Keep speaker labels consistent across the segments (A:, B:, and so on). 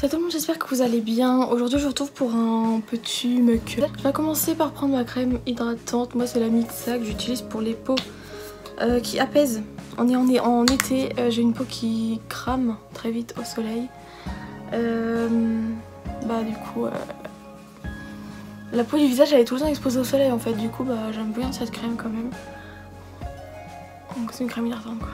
A: Salut tout le monde, j'espère que vous allez bien. Aujourd'hui je vous retrouve pour un petit make-up. Je vais commencer par prendre ma crème hydratante. Moi c'est la Mixac que j'utilise pour les peaux qui apaisent. On est en été, j'ai une peau qui crame très vite au soleil. Du coup la peau du visage elle est tout le temps exposée au soleil en fait. Du coup j'aime bien cette crème quand même. Donc c'est une crème hydratante quoi.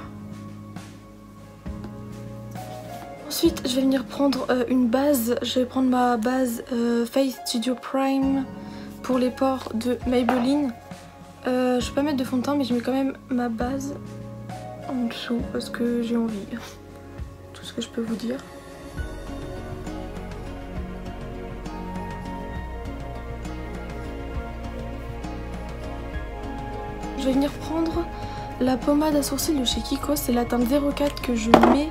A: Ensuite, je vais venir prendre une base. Je vais prendre ma base Face Studio Prime pour les pores de Maybelline. Je vais pas mettre de fond de teint, mais je mets quand même ma base en dessous parce que j'ai envie. Tout ce que je peux vous dire. Je vais venir prendre la pommade à sourcils de chez Kiko. C'est la teinte 04 que je mets.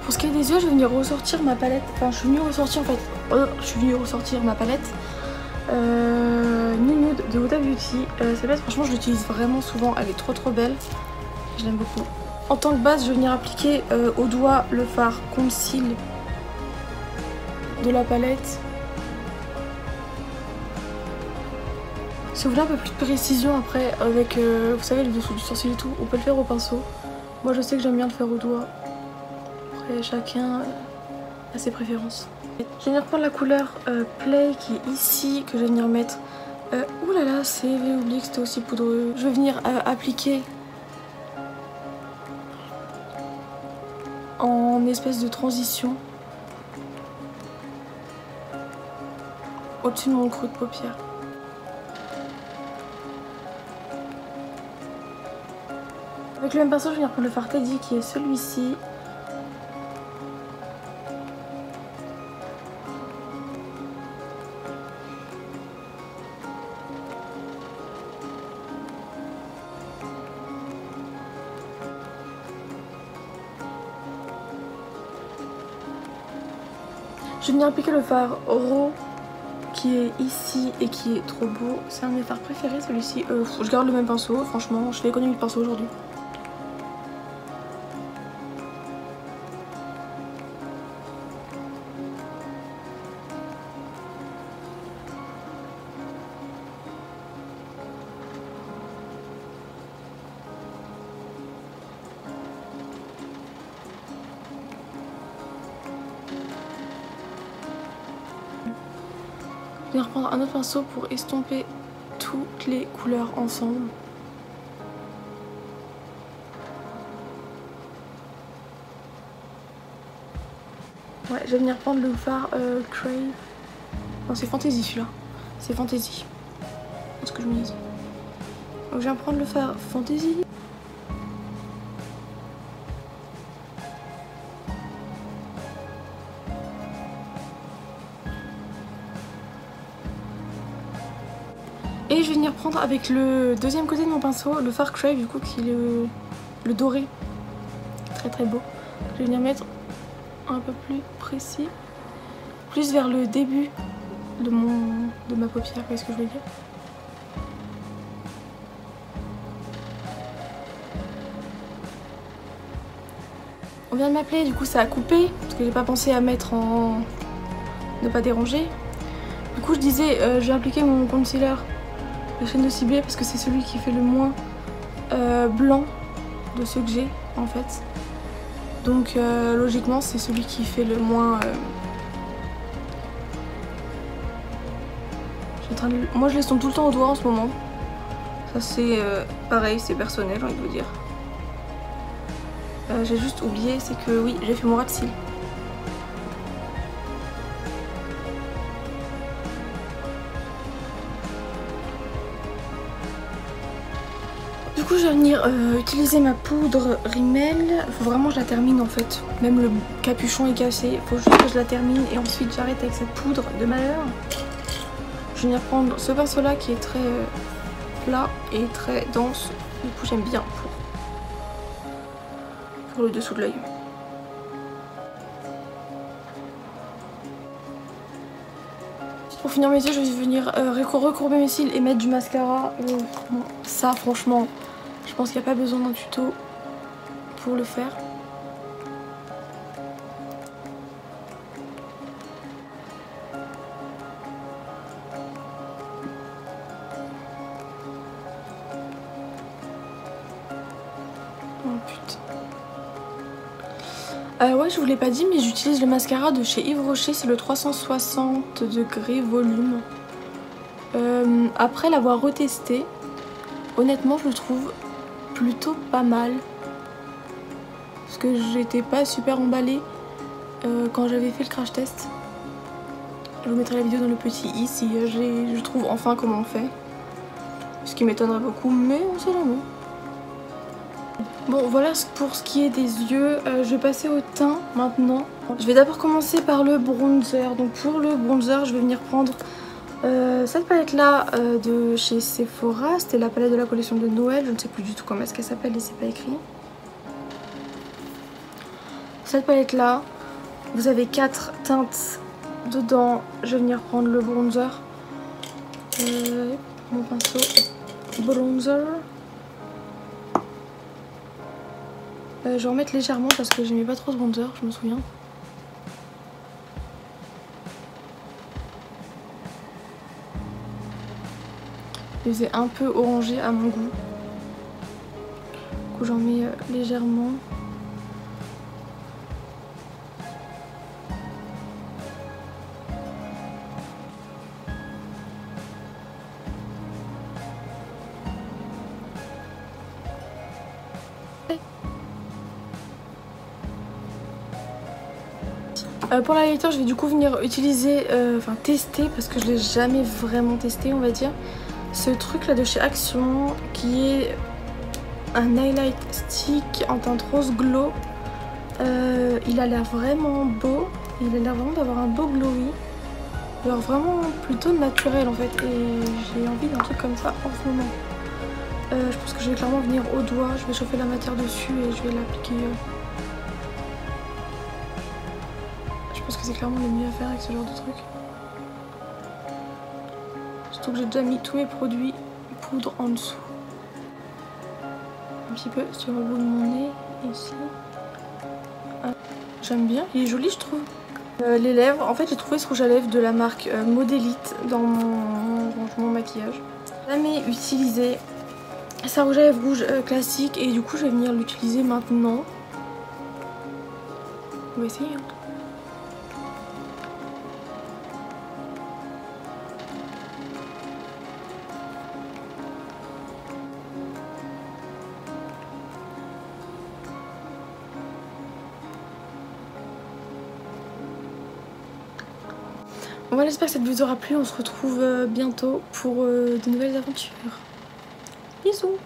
A: Pour ce qui est des yeux, je vais venir ressortir ma palette. Enfin, je suis venue ressortir en fait. Je suis venue ressortir ma palette Nude de Huda Beauty. Cette palette, franchement, je l'utilise vraiment souvent. Elle est trop belle. Je l'aime beaucoup. En tant que base, je vais venir appliquer au doigt le fard conceal de la palette. Si vous voulez un peu plus de précision après, avec vous savez, le dessous du sourcil et tout, on peut le faire au pinceau. Moi, je sais que j'aime bien le faire au doigt. Après, chacun a ses préférences. Je vais venir prendre la couleur Play qui est ici, que je vais venir mettre. Ouh là là, c'est oublié que c'était aussi poudreux. Je vais venir appliquer en espèce de transition au-dessus de mon creux de paupière. Avec le même pinceau, je vais venir prendre le fard Teddy qui est celui-ci. Je vais venir appliquer le fard Raw qui est ici et qui est trop beau. C'est un de mes fards préférés celui-ci. Je garde le même pinceau, franchement, je fais économie de pinceau aujourd'hui. Je vais reprendre un autre pinceau pour estomper toutes les couleurs ensemble. Ouais, je vais venir prendre le fard Crave. Non, c'est Fantasy celui-là. C'est Fantasy. C'est ce que je me dis. Donc je viens prendre le fard Fantasy. Et je vais venir prendre avec le deuxième côté de mon pinceau le fard Crave du coup qui est le doré. Très beau. Je vais venir mettre un peu plus précis. Plus vers le début de ma paupière, vous voyez ce que je veux dire. On vient de m'appeler, du coup ça a coupé parce que j'ai pas pensé à mettre en ne pas déranger. Du coup je disais je vais appliquer mon concealer la chaîne de ciblé parce que c'est celui qui fait le moins blanc de ceux que j'ai en fait. Donc logiquement c'est celui qui fait le moins... Moi je l'estompe tout le temps au doigt en ce moment. Ça c'est pareil, c'est personnel j'ai envie de vous dire. J'ai juste oublié, c'est que oui, j'ai fait mon ras de cils. Du coup je vais venir utiliser ma poudre Rimmel. Faut vraiment que je la termine en fait. Même le capuchon est cassé. Faut juste que je la termine et ensuite j'arrête avec cette poudre de malheur. Je vais venir prendre ce pinceau là qui est très plat et très dense. Du coup j'aime bien pour le dessous de l'œil. pour finir mes yeux, je vais venir recourber mes cils et mettre du mascara. Bon, ça, franchement, je pense qu'il n'y a pas besoin d'un tuto pour le faire. Oh putain. Ouais, je vous l'ai pas dit, mais j'utilise le mascara de chez Yves Rocher, c'est le 360 degrés volume. Après l'avoir retesté, honnêtement, je le trouve plutôt pas mal. Parce que j'étais pas super emballée quand j'avais fait le crash test. Je vous mettrai la vidéo dans le petit i si je trouve enfin comment on fait. Ce qui m'étonnerait beaucoup, mais on sait jamais. Bon, voilà pour ce qui est des yeux. Je vais passer au teint maintenant. Je vais d'abord commencer par le bronzer. Donc pour le bronzer, je vais venir prendre cette palette là de chez Sephora. C'était la palette de la collection de Noël. Je ne sais plus du tout comment est-ce qu'elle s'appelle et c'est pas écrit. Cette palette là, vous avez 4 teintes dedans. Je vais venir prendre le bronzer. Mon pinceau bronzer. Je vais en mettre légèrement parce que j'aimais pas trop de bronzer, je me souviens. Il faisait un peu orangé à mon goût. Du coup j'en mets légèrement. Pour l'highlighter, je vais du coup venir utiliser, enfin tester, parce que je l'ai jamais vraiment testé on va dire, ce truc là de chez Action qui est un highlight stick en teinte rose glow. Il a l'air vraiment beau, il a l'air vraiment d'avoir un beau glowy, genre vraiment plutôt naturel en fait, et j'ai envie d'un truc comme ça en ce moment. Je pense que je vais clairement venir au doigt, je vais chauffer la matière dessus et je vais l'appliquer. Je pense que c'est clairement le mieux à faire avec ce genre de truc. Surtout que j'ai déjà mis tous mes produits poudre en dessous. Un petit peu sur le bout de mon nez, ici. Ah, j'aime bien, il est joli je trouve. Les lèvres, en fait j'ai trouvé ce rouge à lèvres de la marque Modélite dans mon rangement maquillage. J'ai jamais utilisé. C'est un rouge à lèvres rouge classique et du coup je vais venir l'utiliser maintenant. On va essayer. Hein. Voilà, j'espère que cette vidéo aura plu. On se retrouve bientôt pour de nouvelles aventures. Bisous.